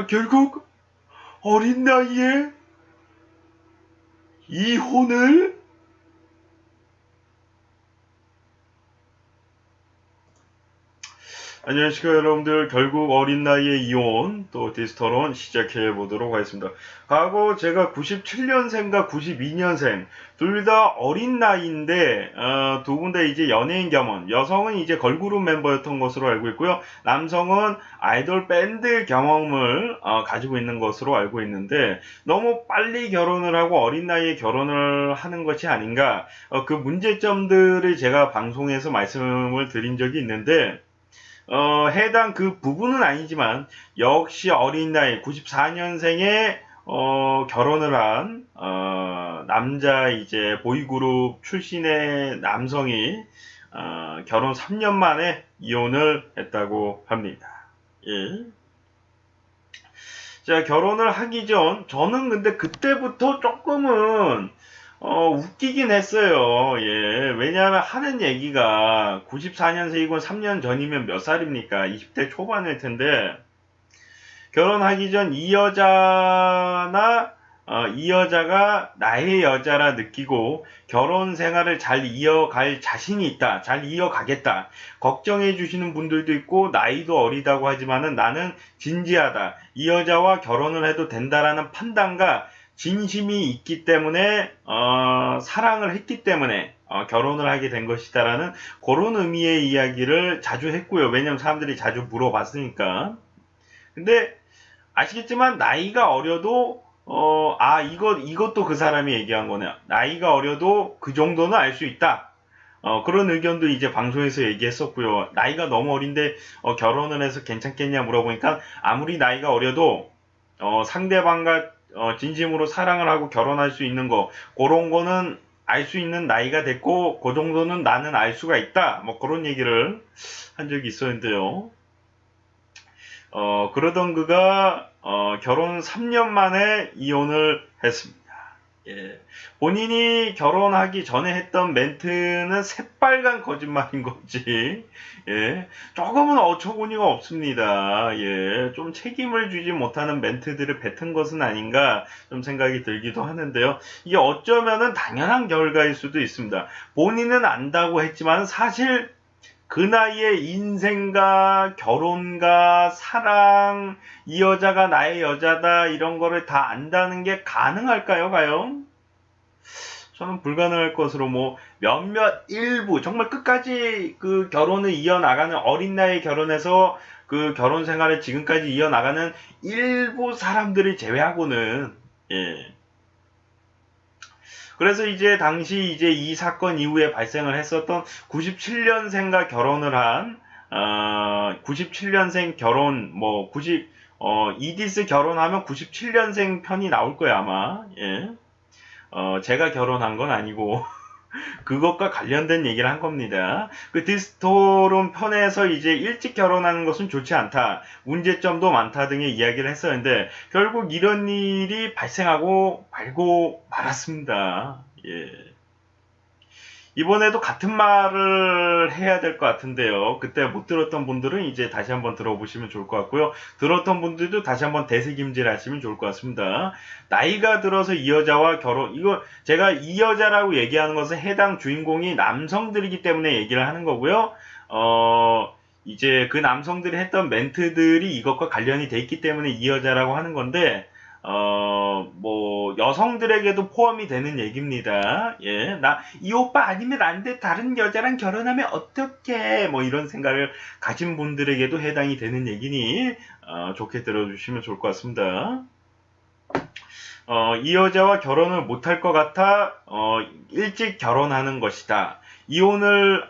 결국 어린 나이에 이혼을. 안녕하십니까 여러분들. 결국 어린 나이에 이혼 또 디스토론 시작해 보도록 하겠습니다. 과거 제가 97년생과 92년생 둘 다 어린 나이인데 두 분 다 이제 연예인 겸원, 여성은 이제 걸그룹 멤버였던 것으로 알고 있고요, 남성은 아이돌 밴드 경험을 가지고 있는 것으로 알고 있는데, 너무 빨리 결혼을 하고 어린 나이에 결혼을 하는 것이 아닌가, 그 문제점들을 제가 방송에서 말씀을 드린 적이 있는데, 해당 그 부분은 아니지만 역시 어린 나이 94년생에 결혼을 한 남자 이제 보이그룹 출신의 남성이 결혼 3년 만에 이혼을 했다고 합니다. 예. 자, 결혼을 하기 전 저는 근데 그때부터 조금은 웃기긴 했어요. 예. 왜냐하면 하는 얘기가 94년생이고 3년 전이면 몇 살입니까? 20대 초반일 텐데, 결혼하기 전 이 여자나 이 여자가 나의 여자라 느끼고 결혼 생활을 잘 이어갈 자신이 있다, 잘 이어가겠다, 걱정해 주시는 분들도 있고, 나이도 어리다고 하지만은 나는 진지하다, 이 여자와 결혼을 해도 된다라는 판단과 진심이 있기 때문에 사랑을 했기 때문에 결혼을 하게 된 것이다라는 그런 의미의 이야기를 자주 했고요. 왜냐면 사람들이 자주 물어봤으니까. 근데 아시겠지만 나이가 어려도 이것도 그 사람이 얘기한 거네요. 나이가 어려도 그 정도는 알 수 있다. 그런 의견도 이제 방송에서 얘기했었고요. 나이가 너무 어린데 결혼을 해서 괜찮겠냐 물어보니까, 아무리 나이가 어려도 상대방과 진심으로 사랑을 하고 결혼할 수 있는 거, 그런 거는 알 수 있는 나이가 됐고, 그 정도는 나는 알 수가 있다, 뭐 그런 얘기를 한 적이 있었는데요. 그러던 그가 결혼 3년 만에 이혼을 했습니다. 예. 본인이 결혼하기 전에 했던 멘트는 새빨간 거짓말인 거지. 예. 조금은 어처구니가 없습니다. 예. 좀 책임을 주지 못하는 멘트들을 뱉은 것은 아닌가 좀 생각이 들기도 하는데요. 이게 어쩌면은 당연한 결과일 수도 있습니다. 본인은 안다고 했지만 사실 그 나이에 인생과 결혼과 사랑, 이 여자가 나의 여자다, 이런 거를 다 안다는 게 가능할까요, 과연? 저는 불가능할 것으로, 뭐 몇몇 일부 정말 끝까지 그 결혼을 이어나가는, 어린 나이에 결혼해서 그 결혼 생활을 지금까지 이어나가는 일부 사람들을 제외하고는, 예. 그래서 이제 당시 이제 이 사건 이후에 발생을 했었던 97년생과 결혼을 한 97년생 결혼, 뭐 이디스 결혼하면 97년생 편이 나올 거야 아마. 예. 제가 결혼한 건 아니고 그것과 관련된 얘기를 한 겁니다. 그 디스토론 편에서 이제 일찍 결혼하는 것은 좋지 않다, 문제점도 많다 등의 이야기를 했었는데, 결국 이런 일이 발생하고 말고 말았습니다. 예. 이번에도 같은 말을 해야 될 것 같은데요. 그때 못 들었던 분들은 이제 다시 한번 들어보시면 좋을 것 같고요. 들었던 분들도 다시 한번 되새김질 하시면 좋을 것 같습니다. 나이가 들어서 이 여자와 결혼, 이거 제가 이 여자라고 얘기하는 것은 해당 주인공이 남성들이기 때문에 얘기를 하는 거고요. 이제 그 남성들이 했던 멘트들이 이것과 관련이 돼 있기 때문에 이 여자라고 하는 건데, 뭐 여성들에게도 포함이 되는 얘기입니다. 예, 이 오빠 아니면 안 돼, 다른 여자랑 결혼하면 어떡해, 뭐 이런 생각을 가진 분들에게도 해당이 되는 얘기니 좋게 들어주시면 좋을 것 같습니다. 이 여자와 결혼을 못할 것 같아 일찍 결혼하는 것이다. 이혼을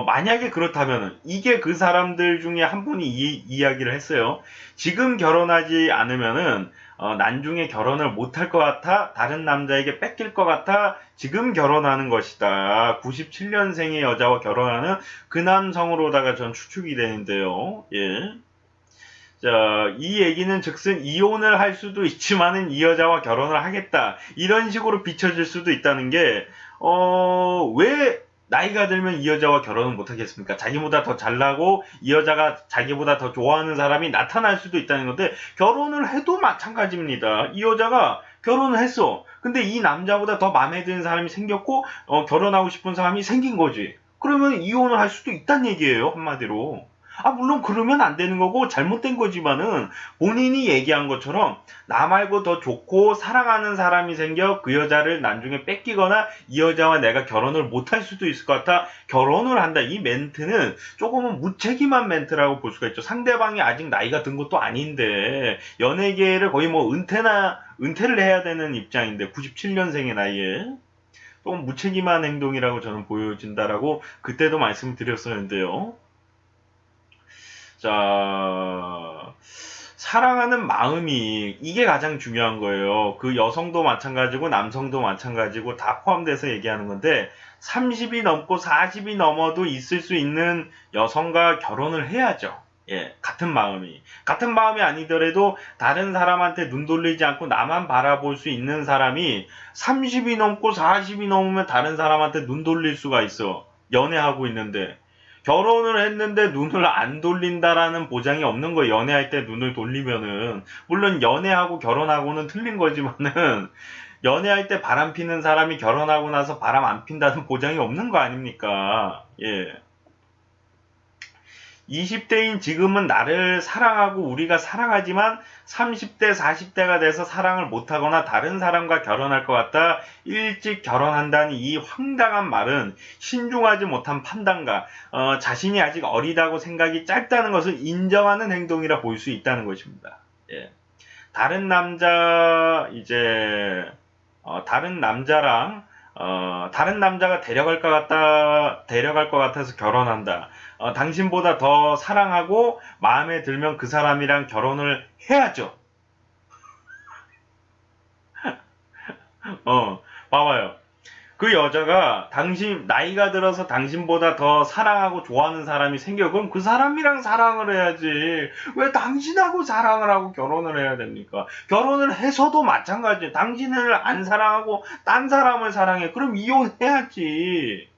만약에 그렇다면 이게 그 사람들 중에 한 분이 이야기를 했어요. 지금 결혼하지 않으면은 나중에 결혼을 못할 것 같아, 다른 남자에게 뺏길 것 같아 지금 결혼하는 것이다. 97년생의 여자와 결혼하는 그 남성으로다가 전 추측이 되는데요. 예. 자, 이 얘기는 즉슨 이혼을 할 수도 있지만은 이 여자와 결혼을 하겠다, 이런 식으로 비춰질 수도 있다는 게, 왜 나이가 들면 이 여자와 결혼을 못하겠습니까? 자기보다 더 잘나고 이 여자가 자기보다 더 좋아하는 사람이 나타날 수도 있다는 건데 결혼을 해도 마찬가지입니다. 이 여자가 결혼을 했어. 근데 이 남자보다 더 마음에 드는 사람이 생겼고 결혼하고 싶은 사람이 생긴 거지. 그러면 이혼을 할 수도 있다는 얘기예요. 한마디로. 물론 그러면 안 되는 거고 잘못된 거지만은 본인이 얘기한 것처럼 나 말고 더 좋고 사랑하는 사람이 생겨 그 여자를 나중에 뺏기거나 이 여자와 내가 결혼을 못할 수도 있을 것 같아 결혼을 한다. 이 멘트는 조금은 무책임한 멘트라고 볼 수가 있죠. 상대방이 아직 나이가 든 것도 아닌데 연예계를 거의 뭐 은퇴를 해야 되는 입장인데 97년생의 나이에 조금 무책임한 행동이라고 저는 보여진다라고 그때도 말씀드렸었는데요. 자, 사랑하는 마음이 이게 가장 중요한 거예요. 그 여성도 마찬가지고 남성도 마찬가지고 다 포함돼서 얘기하는 건데 30이 넘고 40이 넘어도 있을 수 있는 여성과 결혼을 해야죠. 예, 같은 마음이 아니더라도 다른 사람한테 눈 돌리지 않고 나만 바라볼 수 있는 사람이 30이 넘고 40이 넘으면 다른 사람한테 눈 돌릴 수가 있어. 연애하고 있는데. 결혼을 했는데 눈을 안 돌린다라는 보장이 없는 거예요. 연애할 때 눈을 돌리면은. 물론 연애하고 결혼하고는 틀린 거지만은 연애할 때 바람 피는 사람이 결혼하고 나서 바람 안 핀다는 보장이 없는 거 아닙니까? 예. 20대인 지금은 나를 사랑하고 우리가 사랑하지만 30대, 40대가 돼서 사랑을 못하거나 다른 사람과 결혼할 것 같다. 일찍 결혼한다는 이 황당한 말은 신중하지 못한 판단과 자신이 아직 어리다고 생각이 짧다는 것을 인정하는 행동이라 볼 수 있다는 것입니다. 예. 다른 남자가 데려갈 것 같아서 결혼한다. 당신보다 더 사랑하고 마음에 들면 그 사람이랑 결혼을 해야죠. 봐봐요. 그 여자가 나이가 들어서 당신보다 더 사랑하고 좋아하는 사람이 생겨. 그럼 그 사람이랑 사랑을 해야지. 왜 당신하고 사랑을 하고 결혼을 해야 됩니까? 결혼을 해서도 마찬가지예요. 당신을 안 사랑하고 딴 사람을 사랑해. 그럼 이혼해야지.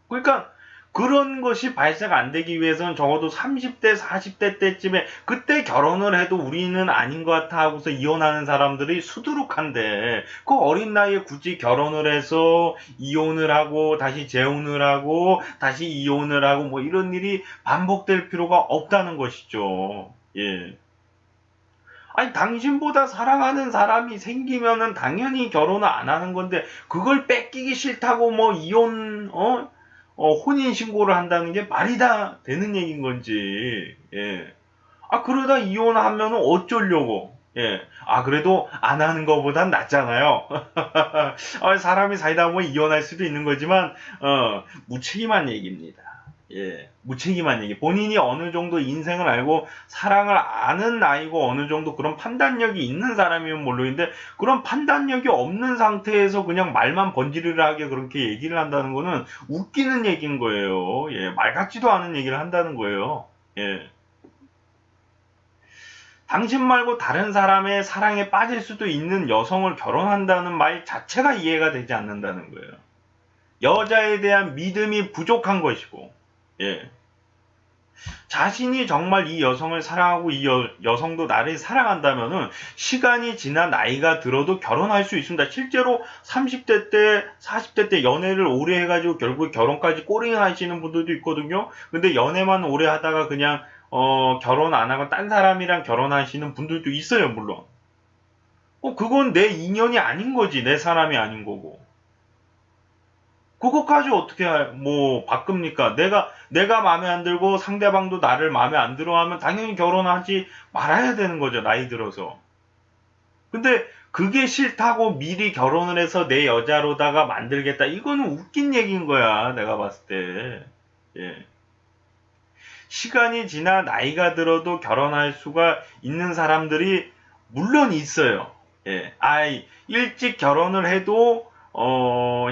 그러니까 그런 것이 발생 안 되기 위해서는 적어도 30대, 40대 때쯤에 그때 결혼을 해도 우리는 아닌 것 같아 하고서 이혼하는 사람들이 수두룩한데 그 어린 나이에 굳이 결혼을 해서 이혼을 하고 다시 재혼을 하고 다시 이혼을 하고 뭐 이런 일이 반복될 필요가 없다는 것이죠. 예. 아니 당신보다 사랑하는 사람이 생기면은 당연히 결혼을 안 하는 건데 그걸 뺏기기 싫다고 뭐 혼인신고를 한다는 게 말이 다 되는 얘기인 건지, 예. 그러다 이혼하면 어쩌려고, 예. 그래도 안 하는 것보단 낫잖아요. 사람이 살다 보면 이혼할 수도 있는 거지만, 무책임한 얘기입니다. 예. 무책임한 얘기. 본인이 어느 정도 인생을 알고 사랑을 아는 나이고 어느 정도 그런 판단력이 있는 사람이면 모르겠는데 그런 판단력이 없는 상태에서 그냥 말만 번지르르하게 그렇게 얘기를 한다는 거는 웃기는 얘기인 거예요. 예. 말 같지도 않은 얘기를 한다는 거예요. 예. 당신 말고 다른 사람의 사랑에 빠질 수도 있는 여성을 결혼한다는 말 자체가 이해가 되지 않는다는 거예요. 여자에 대한 믿음이 부족한 것이고, 예. 자신이 정말 이 여성을 사랑하고 이 여성도 나를 사랑한다면은 시간이 지나 나이가 들어도 결혼할 수 있습니다. 실제로 30대 때, 40대 때 연애를 오래 해가지고 결국 결혼까지 꼬링 하시는 분들도 있거든요. 근데 연애만 오래 하다가 그냥 결혼 안 하고 딴 사람이랑 결혼하시는 분들도 있어요, 물론. 그건 내 인연이 아닌 거지, 내 사람이 아닌 거고. 그것까지 어떻게 바꿉니까? 내가 마음에 안 들고 상대방도 나를 마음에 안 들어 하면 당연히 결혼하지 말아야 되는 거죠, 나이 들어서. 근데 그게 싫다고 미리 결혼을 해서 내 여자로다가 만들겠다. 이거는 웃긴 얘기인 거야, 내가 봤을 때. 예. 시간이 지나 나이가 들어도 결혼할 수가 있는 사람들이 물론 있어요. 예. 일찍 결혼을 해도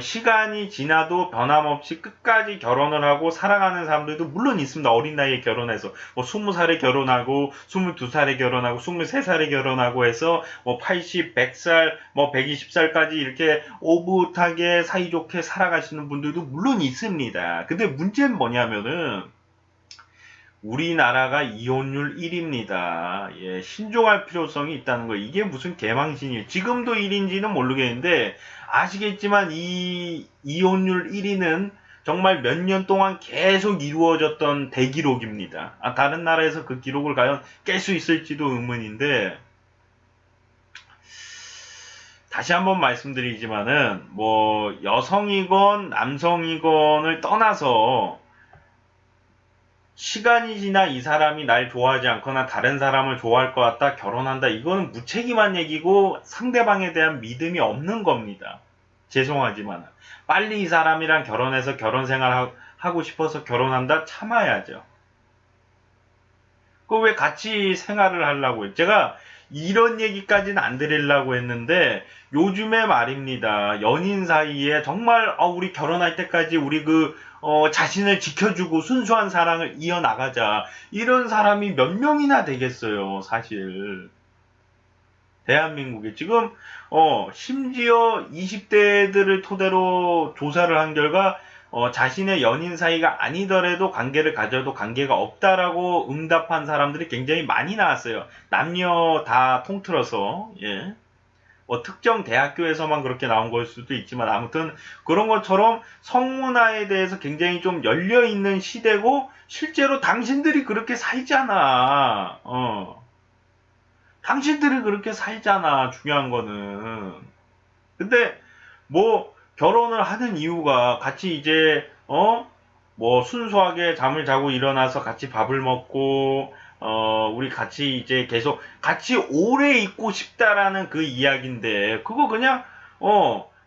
시간이 지나도 변함없이 끝까지 결혼을 하고 살아가는 사람들도 물론 있습니다. 어린 나이에 결혼해서. 뭐 20살에 결혼하고, 22살에 결혼하고, 23살에 결혼하고 해서, 뭐 80, 100살, 뭐 120살까지 이렇게 오붓하게 사이좋게 살아가시는 분들도 물론 있습니다. 근데 문제는 뭐냐면은, 우리나라가 이혼율 1위입니다. 예, 신중할 필요성이 있다는 거. 이게 무슨 개망신이에요. 지금도 1위인지는 모르겠는데, 아시겠지만 이 이혼율 1위는 정말 몇 년 동안 계속 이루어졌던 대기록입니다. 다른 나라에서 그 기록을 과연 깰 수 있을지도 의문인데, 다시 한번 말씀드리지만은, 뭐, 여성이건 남성이건을 떠나서, 시간이 지나 이 사람이 날 좋아하지 않거나 다른 사람을 좋아할 것 같다, 결혼한다. 이거는 무책임한 얘기고 상대방에 대한 믿음이 없는 겁니다. 죄송하지만. 빨리 이 사람이랑 결혼해서 결혼 생활 하고 싶어서 결혼한다? 참아야죠. 그 왜 같이 생활을 하려고요? 제가 이런 얘기까지는 안 드리려고 했는데 요즘에 말입니다. 연인 사이에 정말 우리 결혼할 때까지 우리 자신을 지켜주고 순수한 사랑을 이어나가자. 이런 사람이 몇 명이나 되겠어요, 사실. 대한민국에. 지금, 심지어 20대들을 토대로 조사를 한 결과, 자신의 연인 사이가 아니더라도 관계를 가져도 관계가 없다라고 응답한 사람들이 굉장히 많이 나왔어요. 남녀 다 통틀어서, 예. 뭐 특정 대학교에서만 그렇게 나온 걸 수도 있지만 아무튼 그런 것처럼 성문화에 대해서 굉장히 좀 열려있는 시대고 실제로 당신들이 그렇게 살잖아. 당신들이 그렇게 살잖아. 중요한 거는. 근데 뭐 결혼을 하는 이유가 같이 이제 뭐 순수하게 잠을 자고 일어나서 같이 밥을 먹고 우리 같이 이제 계속 같이 오래 있고 싶다라는 그 이야기인데 그거 그냥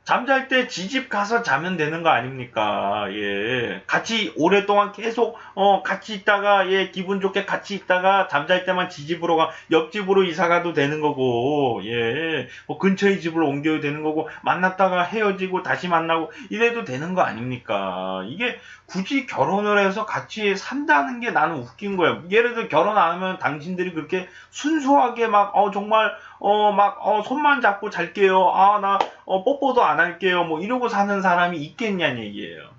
잠잘 때 지집 가서 자면 되는 거 아닙니까? 예. 같이 오랫동안 계속 같이 있다가 예, 기분 좋게 같이 있다가 잠잘 때만 지집으로 옆집으로 이사 가도 되는 거고. 예. 뭐 근처에 집을 옮겨도 되는 거고 만났다가 헤어지고 다시 만나고 이래도 되는 거 아닙니까? 이게 굳이 결혼을 해서 같이 산다는 게 나는 웃긴 거예요. 예를 들어 결혼 안 하면 당신들이 그렇게 순수하게 막 정말 손만 잡고 잘게요. 나 뽀뽀도 안 할게요. 뭐 이러고 사는 사람이 있겠냐는 얘기예요.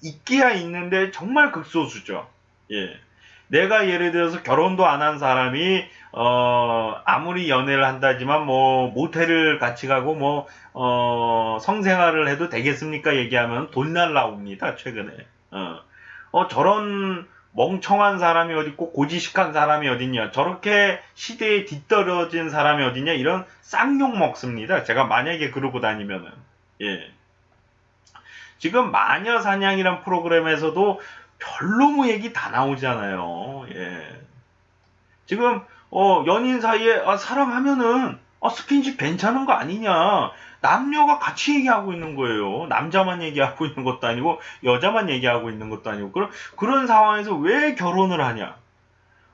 있기야 있는데 정말 극소수죠. 예. 내가 예를 들어서 결혼도 안 한 사람이 아무리 연애를 한다지만 뭐 모텔을 같이 가고 뭐 성생활을 해도 되겠습니까? 얘기하면 돈 날라옵니다. 최근에. 저런 멍청한 사람이 어딨고 고지식한 사람이 어딨냐. 저렇게 시대에 뒤떨어진 사람이 어딨냐. 이런 쌍욕 먹습니다. 제가 만약에 그러고 다니면은. 예. 지금 마녀사냥이란 프로그램에서도 별로무 얘기 다 나오잖아요. 예. 지금 연인 사이에 사랑 하면은 스킨십 괜찮은 거 아니냐. 남녀가 같이 얘기하고 있는 거예요. 남자만 얘기하고 있는 것도 아니고 여자만 얘기하고 있는 것도 아니고 그런 상황에서 왜 결혼을 하냐.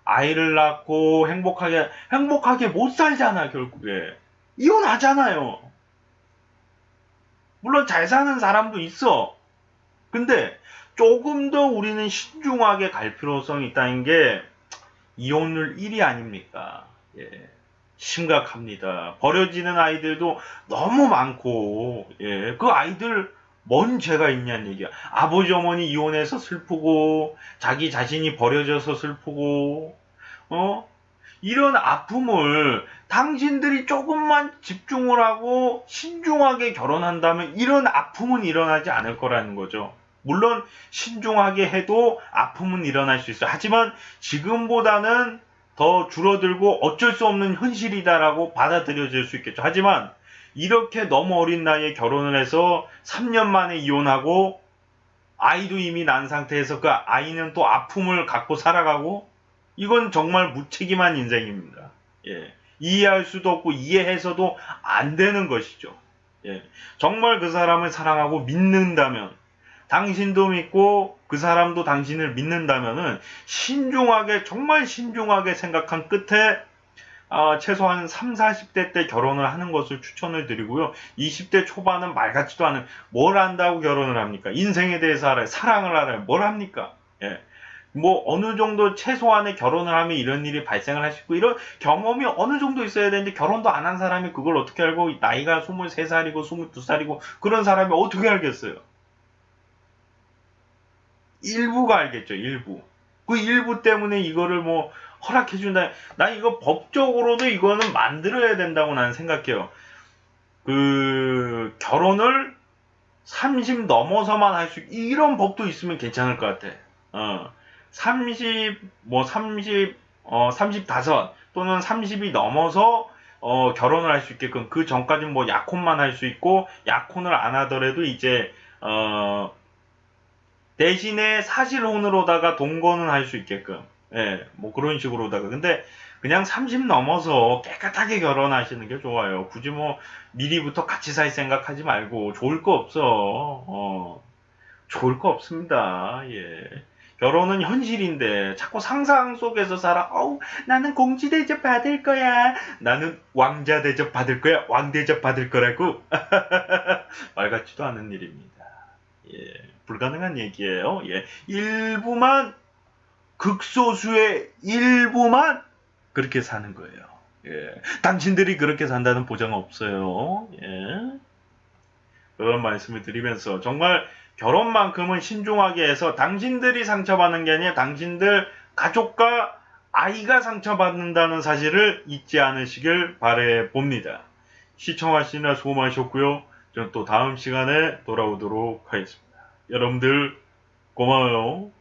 아이를 낳고 행복하게 못 살잖아 결국에. 이혼하잖아요. 물론 잘 사는 사람도 있어. 근데 조금 더 우리는 신중하게 갈 필요성이 있다는 게 이혼율 1위 아닙니까? 예. 심각합니다. 버려지는 아이들도 너무 많고, 예. 그 아이들 뭔 죄가 있냐는 얘기야. 아버지 어머니 이혼해서 슬프고, 자기 자신이 버려져서 슬프고, 이런 아픔을 당신들이 조금만 집중을 하고 신중하게 결혼한다면 이런 아픔은 일어나지 않을 거라는 거죠. 물론 신중하게 해도 아픔은 일어날 수 있어요. 하지만 지금보다는 더 줄어들고 어쩔 수 없는 현실이다라고 받아들여질 수 있겠죠. 하지만 이렇게 너무 어린 나이에 결혼을 해서 3년 만에 이혼하고 아이도 이미 난 상태에서 그 아이는 또 아픔을 갖고 살아가고 이건 정말 무책임한 인생입니다. 예. 이해할 수도 없고 이해해서도 안 되는 것이죠. 예. 정말 그 사람을 사랑하고 믿는다면 당신도 믿고 그 사람도 당신을 믿는다면은 신중하게 정말 신중하게 생각한 끝에 최소한 3, 40대 때 결혼을 하는 것을 추천을 드리고요. 20대 초반은 말 같지도 않은 뭘 안다고 결혼을 합니까? 인생에 대해서 알아요. 사랑을 알아요. 뭘 합니까? 예. 뭐 어느 정도 최소한의 결혼을 하면 이런 일이 발생을 하시고 이런 경험이 어느 정도 있어야 되는데 결혼도 안 한 사람이 그걸 어떻게 알고 나이가 23살이고 22살이고 그런 사람이 어떻게 알겠어요? 일부가 알겠죠. 일부. 그 일부 때문에 이거를 뭐 허락해준다. 나 이거 법적으로도 이거는 만들어야 된다고 나는 생각해요. 그 결혼을 30 넘어서만 할 수, 이런 법도 있으면 괜찮을 것 같아. 30, 뭐 30, 35 또는 30이 넘어서 결혼을 할 수 있게끔 그 전까지는 뭐 약혼만 할 수 있고 약혼을 안 하더라도 이제 대신에 사실혼으로다가 동거는 할 수 있게끔 예, 뭐 그런 식으로다가 근데 그냥 30 넘어서 깨끗하게 결혼하시는 게 좋아요. 굳이 뭐 미리부터 같이 살 생각하지 말고 좋을 거 없어. 좋을 거 없습니다. 예. 결혼은 현실인데 자꾸 상상 속에서 살아. 어우, 나는 공주 대접 받을 거야. 나는 왕자 대접 받을 거야. 왕 대접 받을 거라고. 말 같지도 않은 일입니다. 예. 불가능한 얘기예요. 예. 일부만 극소수의 일부만 그렇게 사는 거예요. 예. 당신들이 그렇게 산다는 보장 없어요. 예. 그런 말씀을 드리면서 정말 결혼만큼은 신중하게 해서 당신들이 상처받는 게 아니라 당신들 가족과 아이가 상처받는다는 사실을 잊지 않으시길 바래 봅니다. 시청하시느라 수고 많으셨고요. 저는 또 다음 시간에 돌아오도록 하겠습니다. 여러분들 고마워요.